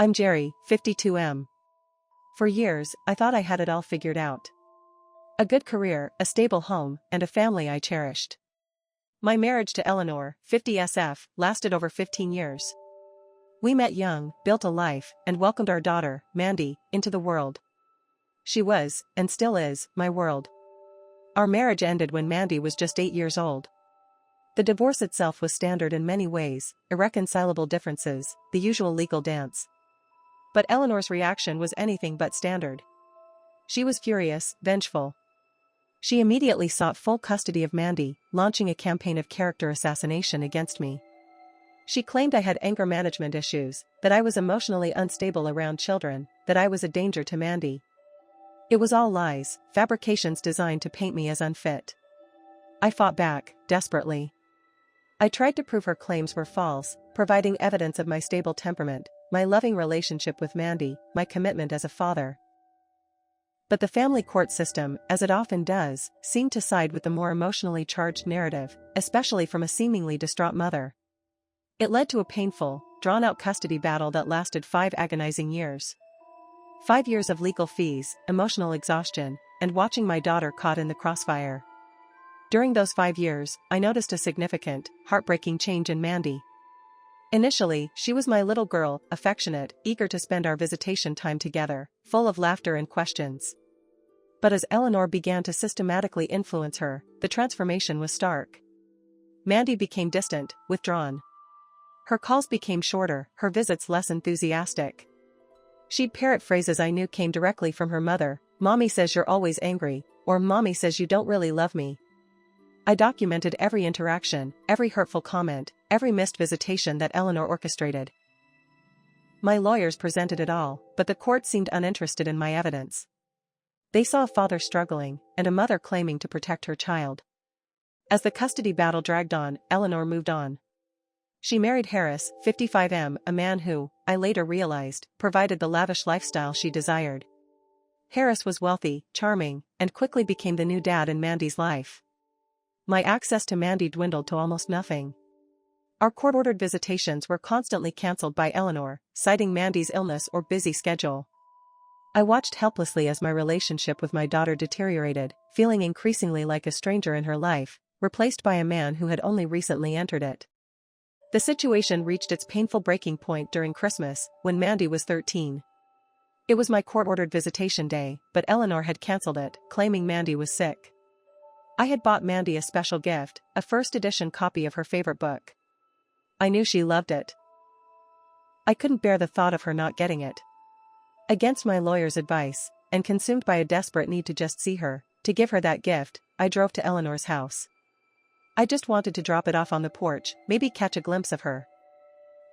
I'm Jerry, 52M. For years, I thought I had it all figured out. A good career, a stable home, and a family I cherished. My marriage to Eleanor, 50SF, lasted over 15 years. We met young, built a life, and welcomed our daughter, Mandy, into the world. She was, and still is, my world. Our marriage ended when Mandy was just 8 years old. The divorce itself was standard in many ways, irreconcilable differences, the usual legal dance. But Eleanor's reaction was anything but standard. She was furious, vengeful. She immediately sought full custody of Mandy, launching a campaign of character assassination against me. She claimed I had anger management issues, that I was emotionally unstable around children, that I was a danger to Mandy. It was all lies, fabrications designed to paint me as unfit. I fought back, desperately. I tried to prove her claims were false, providing evidence of my stable temperament, my loving relationship with Mandy, my commitment as a father. But the family court system, as it often does, seemed to side with the more emotionally charged narrative, especially from a seemingly distraught mother. It led to a painful, drawn-out custody battle that lasted 5 agonizing years. 5 years of legal fees, emotional exhaustion, and watching my daughter caught in the crossfire. During those 5 years, I noticed a significant, heartbreaking change in Mandy. Initially, she was my little girl, affectionate, eager to spend our visitation time together, full of laughter and questions. But as Eleanor began to systematically influence her, the transformation was stark. Mandy became distant, withdrawn. Her calls became shorter, her visits less enthusiastic. She'd parrot phrases I knew came directly from her mother: "Mommy says you're always angry," or "Mommy says you don't really love me." I documented every interaction, every hurtful comment, every missed visitation that Eleanor orchestrated. My lawyers presented it all, but the court seemed uninterested in my evidence. They saw a father struggling, and a mother claiming to protect her child. As the custody battle dragged on, Eleanor moved on. She married Harris, 55M, a man who, I later realized, provided the lavish lifestyle she desired. Harris was wealthy, charming, and quickly became the new dad in Mandy's life. My access to Mandy dwindled to almost nothing. Our court-ordered visitations were constantly cancelled by Eleanor, citing Mandy's illness or busy schedule. I watched helplessly as my relationship with my daughter deteriorated, feeling increasingly like a stranger in her life, replaced by a man who had only recently entered it. The situation reached its painful breaking point during Christmas, when Mandy was 13. It was my court-ordered visitation day, but Eleanor had cancelled it, claiming Mandy was sick. I had bought Mandy a special gift, a first-edition copy of her favorite book. I knew she loved it. I couldn't bear the thought of her not getting it. Against my lawyer's advice, and consumed by a desperate need to just see her, to give her that gift, I drove to Eleanor's house. I just wanted to drop it off on the porch, maybe catch a glimpse of her.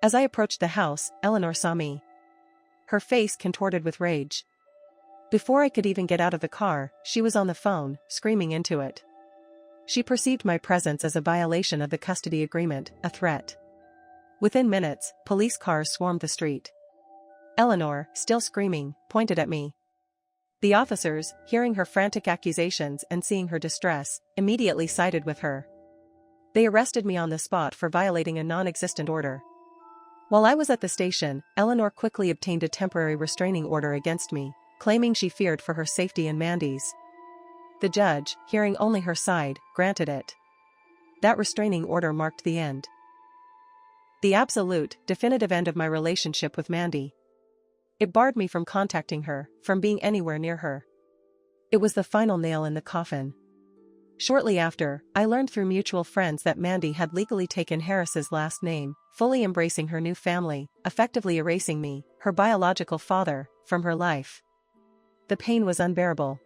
As I approached the house, Eleanor saw me. Her face contorted with rage. Before I could even get out of the car, she was on the phone, screaming into it. She perceived my presence as a violation of the custody agreement, a threat. Within minutes, police cars swarmed the street. Eleanor, still screaming, pointed at me. The officers, hearing her frantic accusations and seeing her distress, immediately sided with her. They arrested me on the spot for violating a non-existent order. While I was at the station, Eleanor quickly obtained a temporary restraining order against me, claiming she feared for her safety and Mandy's. The judge, hearing only her side, granted it. That restraining order marked the end. The absolute, definitive end of my relationship with Mandy. It barred me from contacting her, from being anywhere near her. It was the final nail in the coffin. Shortly after, I learned through mutual friends that Mandy had legally taken Harris's last name, fully embracing her new family, effectively erasing me, her biological father, from her life. The pain was unbearable.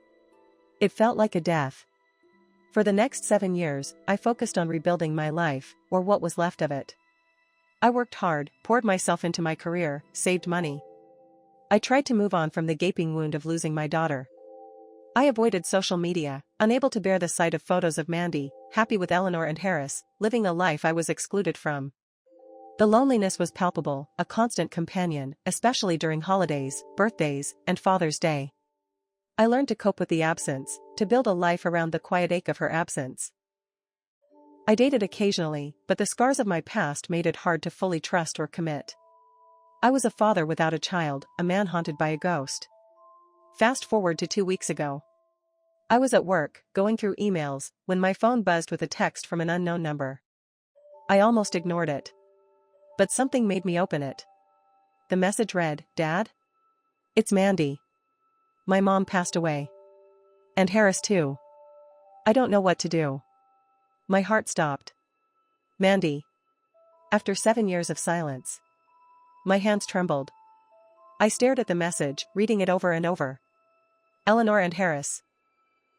It felt like a death. For the next 7 years, I focused on rebuilding my life, or what was left of it. I worked hard, poured myself into my career, saved money. I tried to move on from the gaping wound of losing my daughter. I avoided social media, unable to bear the sight of photos of Mandy, happy with Eleanor and Harris, living a life I was excluded from. The loneliness was palpable, a constant companion, especially during holidays, birthdays, and Father's Day. I learned to cope with the absence, to build a life around the quiet ache of her absence. I dated occasionally, but the scars of my past made it hard to fully trust or commit. I was a father without a child, a man haunted by a ghost. Fast forward to 2 weeks ago. I was at work, going through emails, when my phone buzzed with a text from an unknown number. I almost ignored it. But something made me open it. The message read, "Dad? It's Mandy. My mom passed away. And Harris too. I don't know what to do." My heart stopped. Mandy. After 7 years of silence. My hands trembled. I stared at the message, reading it over and over. Eleanor and Harris.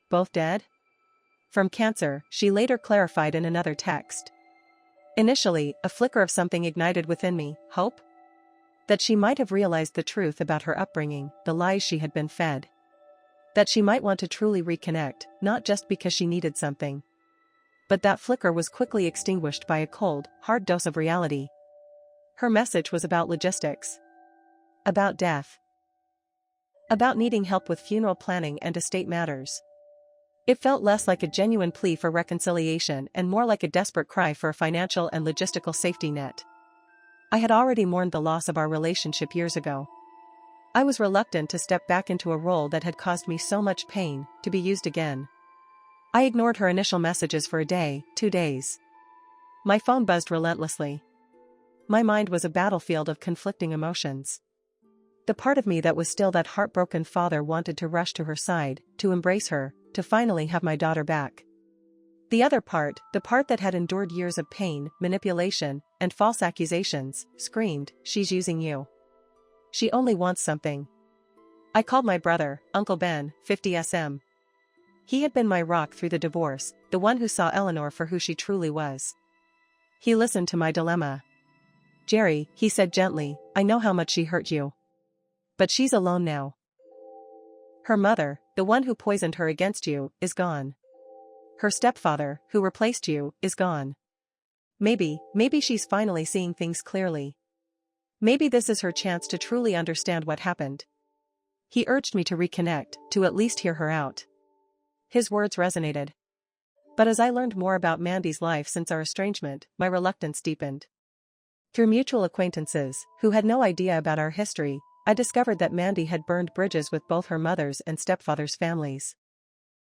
Both dead? From cancer, she later clarified in another text. Initially, a flicker of something ignited within me, hope? That she might have realized the truth about her upbringing, the lies she had been fed. That she might want to truly reconnect, not just because she needed something. But that flicker was quickly extinguished by a cold, hard dose of reality. Her message was about logistics. About death. About needing help with funeral planning and estate matters. It felt less like a genuine plea for reconciliation and more like a desperate cry for a financial and logistical safety net. I had already mourned the loss of our relationship years ago. I was reluctant to step back into a role that had caused me so much pain, to be used again. I ignored her initial messages for a day, 2 days. My phone buzzed relentlessly. My mind was a battlefield of conflicting emotions. The part of me that was still that heartbroken father wanted to rush to her side, to embrace her, to finally have my daughter back. The other part, the part that had endured years of pain, manipulation, and false accusations, screamed, "She's using you. She only wants something." I called my brother, Uncle Ben, 50 SM. He had been my rock through the divorce, the one who saw Eleanor for who she truly was. He listened to my dilemma. "Jerry," he said gently, "I know how much she hurt you. But she's alone now. Her mother, the one who poisoned her against you, is gone. Her stepfather, who replaced you, is gone. Maybe she's finally seeing things clearly. Maybe this is her chance to truly understand what happened." He urged me to reconnect, to at least hear her out. His words resonated. But as I learned more about Mandy's life since our estrangement, my reluctance deepened. Through mutual acquaintances, who had no idea about our history, I discovered that Mandy had burned bridges with both her mother's and stepfather's families.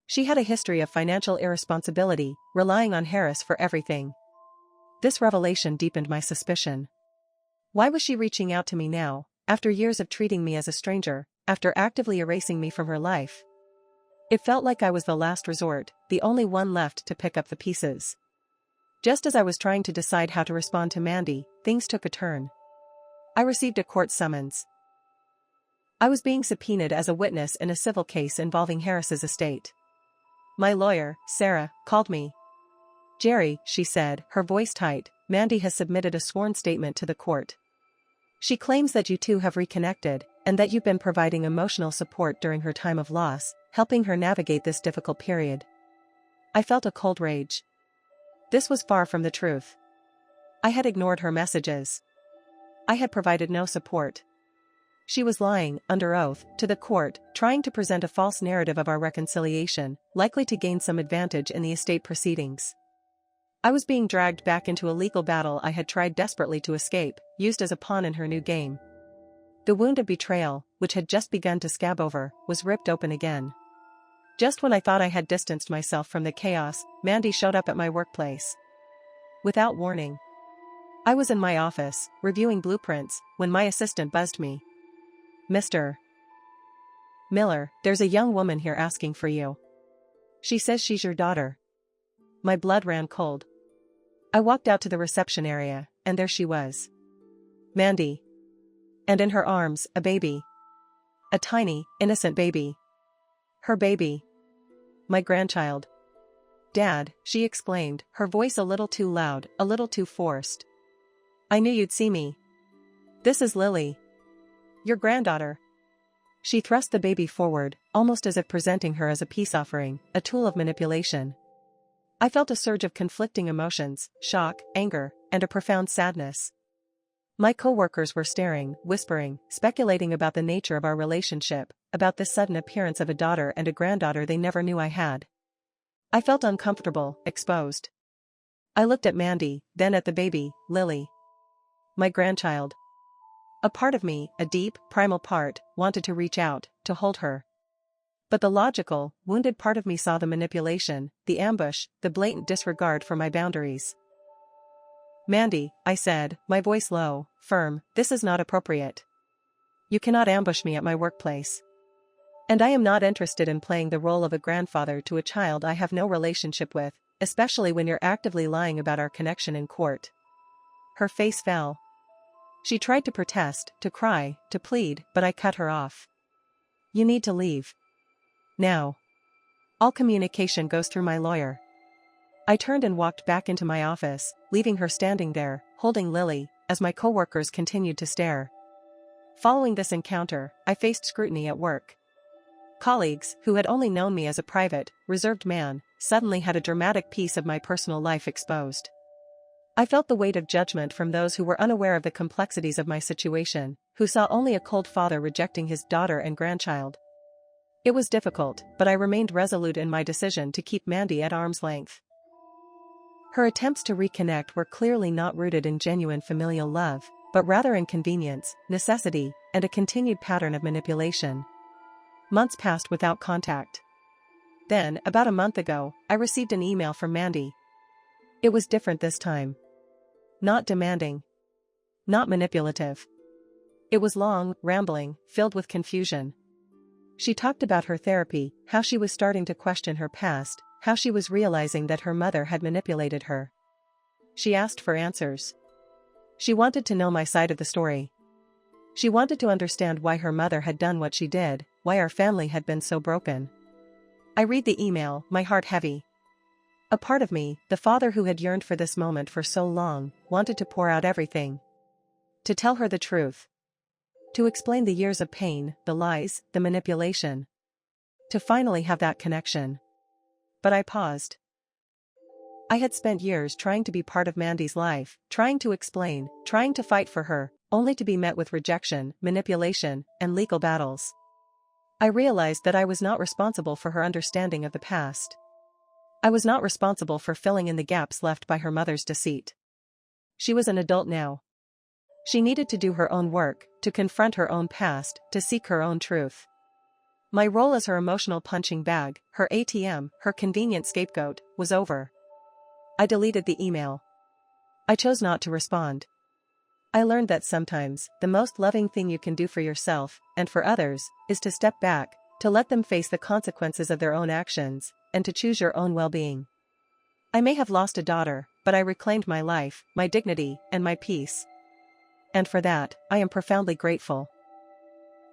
She had a history of financial irresponsibility, relying on Harris for everything. This revelation deepened my suspicion. Why was she reaching out to me now, after years of treating me as a stranger, after actively erasing me from her life? It felt like I was the last resort, the only one left to pick up the pieces. Just as I was trying to decide how to respond to Mandy, things took a turn. I received a court summons. I was being subpoenaed as a witness in a civil case involving Harris's estate. My lawyer, Sarah, called me. "Jerry," she said, her voice tight, "Mandy has submitted a sworn statement to the court. She claims that you two have reconnected, and that you've been providing emotional support during her time of loss, helping her navigate this difficult period." I felt a cold rage. This was far from the truth. I had ignored her messages. I had provided no support. She was lying, under oath, to the court, trying to present a false narrative of our reconciliation, likely to gain some advantage in the estate proceedings. I was being dragged back into a legal battle I had tried desperately to escape, used as a pawn in her new game. The wound of betrayal, which had just begun to scab over, was ripped open again. Just when I thought I had distanced myself from the chaos, Mandy showed up at my workplace. Without warning. I was in my office, reviewing blueprints, when my assistant buzzed me. "Mr. Miller, there's a young woman here asking for you. She says she's your daughter." My blood ran cold. I walked out to the reception area, and there she was. Mandy. And in her arms, a baby. A tiny, innocent baby. Her baby. My grandchild. "Dad," she exclaimed, her voice a little too loud, a little too forced. "I knew you'd see me. This is Lily. Your granddaughter." She thrust the baby forward, almost as if presenting her as a peace offering, a tool of manipulation. I felt a surge of conflicting emotions, shock, anger, and a profound sadness. My co-workers were staring, whispering, speculating about the nature of our relationship, about this sudden appearance of a daughter and a granddaughter they never knew I had. I felt uncomfortable, exposed. I looked at Mandy, then at the baby, Lily. My grandchild. A part of me, a deep, primal part, wanted to reach out, to hold her. But the logical, wounded part of me saw the manipulation, the ambush, the blatant disregard for my boundaries. "Mandy," I said, my voice low, firm, "this is not appropriate. You cannot ambush me at my workplace. And I am not interested in playing the role of a grandfather to a child I have no relationship with, especially when you're actively lying about our connection in court." Her face fell. She tried to protest, to cry, to plead, but I cut her off. "You need to leave. Now. All communication goes through my lawyer." I turned and walked back into my office, leaving her standing there, holding Lily, as my coworkers continued to stare. Following this encounter, I faced scrutiny at work. Colleagues, who had only known me as a private, reserved man, suddenly had a dramatic piece of my personal life exposed. I felt the weight of judgment from those who were unaware of the complexities of my situation, who saw only a cold father rejecting his daughter and grandchild. It was difficult, but I remained resolute in my decision to keep Mandy at arm's length. Her attempts to reconnect were clearly not rooted in genuine familial love, but rather in convenience, necessity, and a continued pattern of manipulation. Months passed without contact. Then, about a month ago, I received an email from Mandy. It was different this time. Not demanding. Not manipulative. It was long, rambling, filled with confusion. She talked about her therapy, how she was starting to question her past, how she was realizing that her mother had manipulated her. She asked for answers. She wanted to know my side of the story. She wanted to understand why her mother had done what she did, why our family had been so broken. I read the email, my heart heavy. A part of me, the father who had yearned for this moment for so long, wanted to pour out everything. To tell her the truth. To explain the years of pain, the lies, the manipulation. To finally have that connection. But I paused. I had spent years trying to be part of Mandy's life, trying to explain, trying to fight for her, only to be met with rejection, manipulation, and legal battles. I realized that I was not responsible for her understanding of the past. I was not responsible for filling in the gaps left by her mother's deceit. She was an adult now. She needed to do her own work, to confront her own past, to seek her own truth. My role as her emotional punching bag, her ATM, her convenient scapegoat, was over. I deleted the email. I chose not to respond. I learned that sometimes, the most loving thing you can do for yourself, and for others, is to step back, to let them face the consequences of their own actions, and to choose your own well-being. I may have lost a daughter, but I reclaimed my life, my dignity, and my peace. And for that, I am profoundly grateful.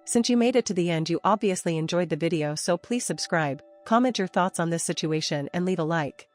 Since you made it to the end, you obviously enjoyed the video, so please subscribe, comment your thoughts on this situation and leave a like.